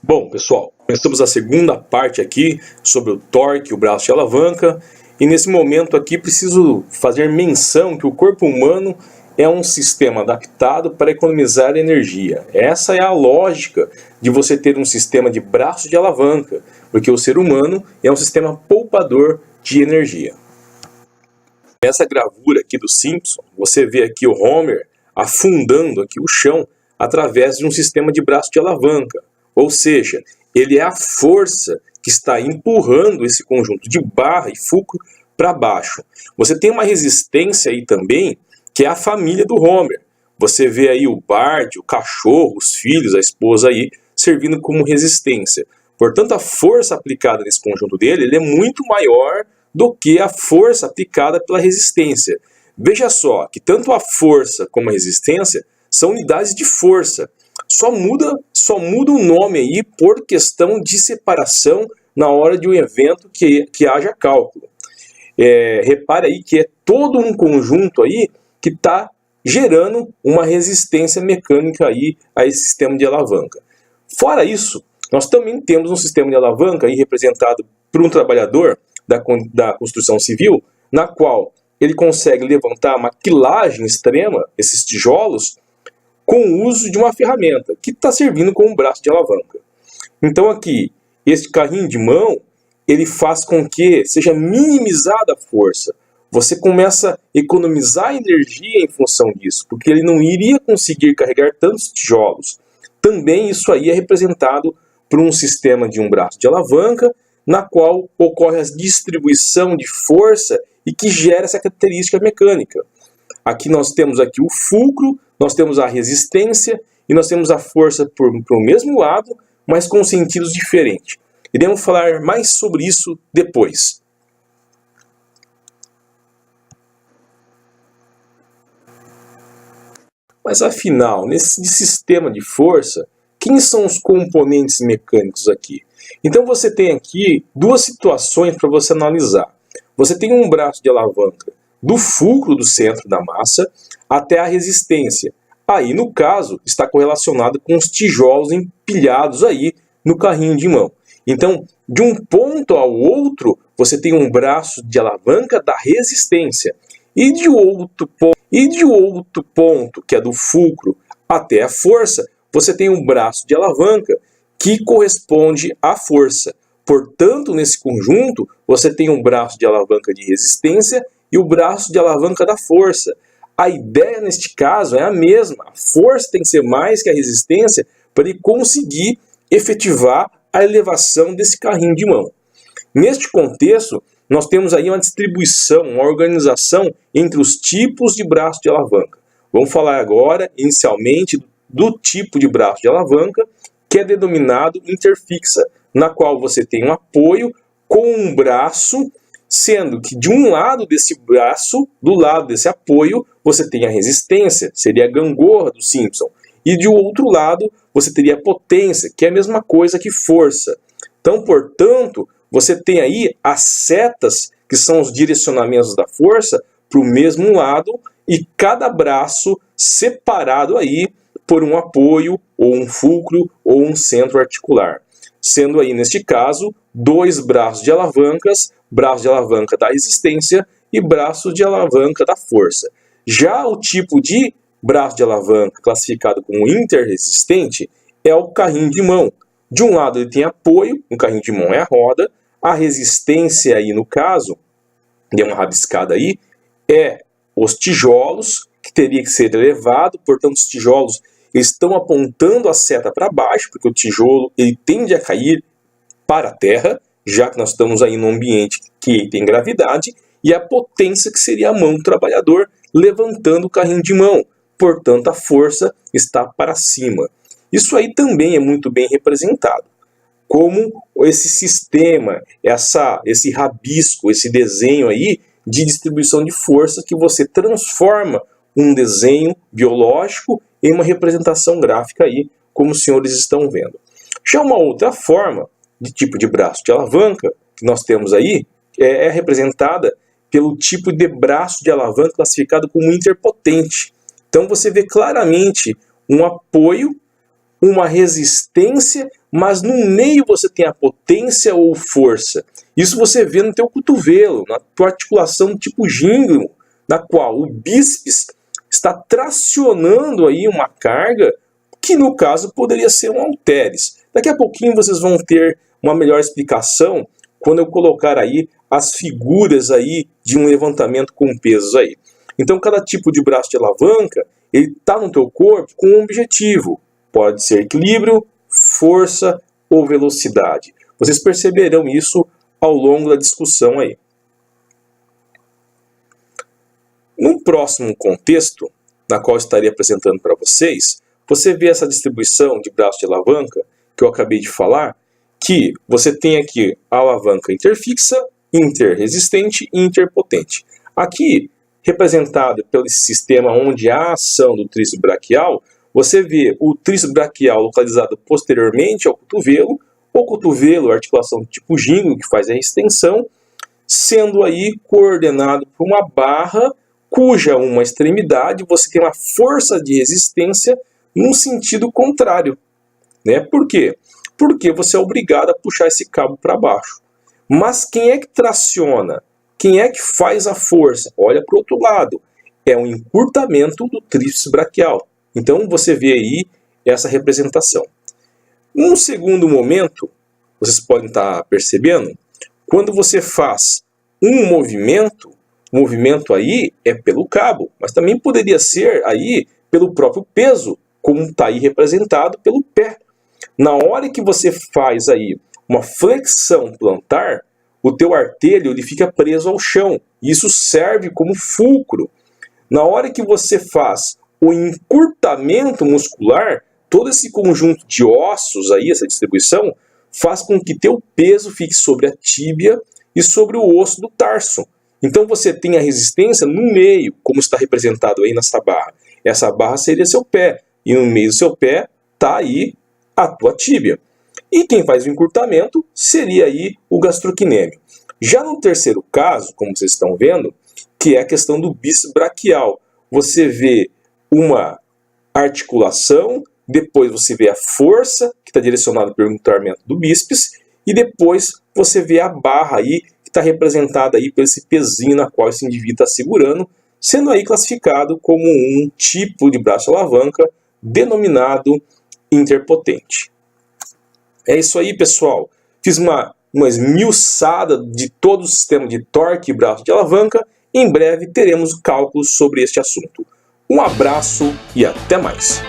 Bom, pessoal, começamos a segunda parte aqui sobre o torque, o braço de alavanca, e nesse momento aqui preciso fazer menção que o corpo humano é um sistema adaptado para economizar energia. Essa é a lógica de você ter um sistema de braço de alavanca, porque o ser humano é um sistema poupador de energia. Nessa gravura aqui do Simpson, você vê aqui o Homer afundando aqui o chão através de um sistema de braço de alavanca. Ou seja, ele é a força que está empurrando esse conjunto de barra e fulcro para baixo. Você tem uma resistência aí também, que é a família do Homer. Você vê aí o Bart, o cachorro, os filhos, a esposa aí, servindo como resistência. Portanto, a força aplicada nesse conjunto dele ele é muito maior do que a força aplicada pela resistência. Veja só que tanto a força como a resistência são unidades de força. Só muda o nome aí por questão de separação na hora de um evento que haja cálculo. Repare aí que é todo um conjunto aí que está gerando uma resistência mecânica aí a esse sistema de alavanca. Fora isso, nós também temos um sistema de alavanca aí representado por um trabalhador da construção civil, na qual ele consegue levantar uma quilagem extrema, esses tijolos, com o uso de uma ferramenta que está servindo como braço de alavanca. Então aqui, esse carrinho de mão, ele faz com que seja minimizada a força. Você começa a economizar energia em função disso, porque ele não iria conseguir carregar tantos tijolos. Também isso aí é representado por um sistema de um braço de alavanca, na qual ocorre a distribuição de força e que gera essa característica mecânica. Aqui nós temos aqui o fulcro, nós temos a resistência e nós temos a força para o mesmo lado, mas com sentidos diferentes. Iremos falar mais sobre isso depois. Mas afinal, nesse sistema de força, quem são os componentes mecânicos aqui? Então você tem aqui duas situações para você analisar. Você tem um braço de alavanca do fulcro do centro da massa até a resistência. Aí, no caso, está correlacionado com os tijolos empilhados aí no carrinho de mão. Então, de um ponto ao outro, você tem um braço de alavanca da resistência. E de outro ponto, que é do fulcro até a força, você tem um braço de alavanca que corresponde à força. Portanto, nesse conjunto, você tem um braço de alavanca de resistência e o braço de alavanca da força. A ideia neste caso é a mesma. A força tem que ser mais que a resistência para ele conseguir efetivar a elevação desse carrinho de mão. Neste contexto, nós temos aí uma distribuição, uma organização entre os tipos de braço de alavanca. Vamos falar agora, inicialmente, do tipo de braço de alavanca, que é denominado interfixa, na qual você tem um apoio com um braço, sendo que de um lado desse braço, do lado desse apoio, você tem a resistência, seria a gangorra do Simpson. E de outro lado, você teria a potência, que é a mesma coisa que força. Então, portanto, você tem aí as setas, que são os direcionamentos da força, para o mesmo lado, e cada braço separado aí por um apoio, ou um fulcro, ou um centro articular. Sendo aí, neste caso, dois braços de alavancas, braço de alavanca da resistência e braço de alavanca da força. Já o tipo de braço de alavanca, classificado como interresistente, é o carrinho de mão. De um lado ele tem apoio, o carrinho de mão é a roda, a resistência aí no caso, deu uma rabiscada aí, é os tijolos, que teria que ser elevado, portanto os tijolos estão apontando a seta para baixo, porque o tijolo ele tende a cair para a terra, já que nós estamos aí num ambiente que tem gravidade, e a potência que seria a mão do trabalhador levantando o carrinho de mão. Portanto, a força está para cima. Isso aí também é muito bem representado. Como esse sistema, esse rabisco, esse desenho aí de distribuição de força que você transforma um desenho biológico em uma representação gráfica aí, como os senhores estão vendo. Já uma outra forma de tipo de braço de alavanca que nós temos aí é representada pelo tipo de braço de alavanca classificado como interpotente. Então você vê claramente um apoio, uma resistência, mas no meio você tem a potência ou força. Isso você vê no teu cotovelo, na tua articulação tipo gínglio, na qual o bíceps está tracionando aí uma carga que no caso poderia ser um halteres. Daqui a pouquinho vocês vão ter uma melhor explicação quando eu colocar aí as figuras aí de um levantamento com pesos aí. Então cada tipo de braço de alavanca, ele está no teu corpo com um objetivo. Pode ser equilíbrio, força ou velocidade. Vocês perceberão isso ao longo da discussão aí. No próximo contexto, na qual eu estarei apresentando para vocês, você vê essa distribuição de braço de alavanca que eu acabei de falar, que você tem aqui a alavanca interfixa, interresistente e interpotente. Aqui, representado pelo sistema onde há a ação do tríceps braquial, você vê o tríceps braquial localizado posteriormente ao cotovelo, o cotovelo, a articulação tipo gínglio, que faz a extensão, sendo aí coordenado por uma barra, cuja uma extremidade você tem uma força de resistência num sentido contrário. Né? Por quê? Porque você é obrigado a puxar esse cabo para baixo. Mas quem é que traciona? Quem é que faz a força? Olha para o outro lado. É um encurtamento do tríceps braquial. Então você vê aí essa representação. Num segundo momento, vocês podem estar percebendo, quando você faz um movimento, o movimento aí é pelo cabo, mas também poderia ser aí pelo próprio peso, como está aí representado pelo pé. Na hora que você faz aí uma flexão plantar, o teu artelho ele fica preso ao chão. Isso serve como fulcro. Na hora que você faz o encurtamento muscular, todo esse conjunto de ossos aí, essa distribuição, faz com que teu peso fique sobre a tíbia e sobre o osso do tarso. Então você tem a resistência no meio, como está representado aí nessa barra. Essa barra seria seu pé, e no meio do seu pé está aí a tua tíbia. E quem faz o encurtamento seria aí o gastrocnêmio. Já no terceiro caso, como vocês estão vendo, que é a questão do bíceps braquial. Você vê uma articulação, depois você vê a força, que está direcionada pelo encurtamento do bíceps, e depois você vê a barra aí, que está representada aí por esse pezinho na qual esse indivíduo está segurando, sendo aí classificado como um tipo de braço alavanca denominado interpotente. É isso aí, pessoal. Fiz uma esmiuçada de todo o sistema de torque e braço de alavanca. Em breve teremos cálculos sobre este assunto. Um abraço e até mais!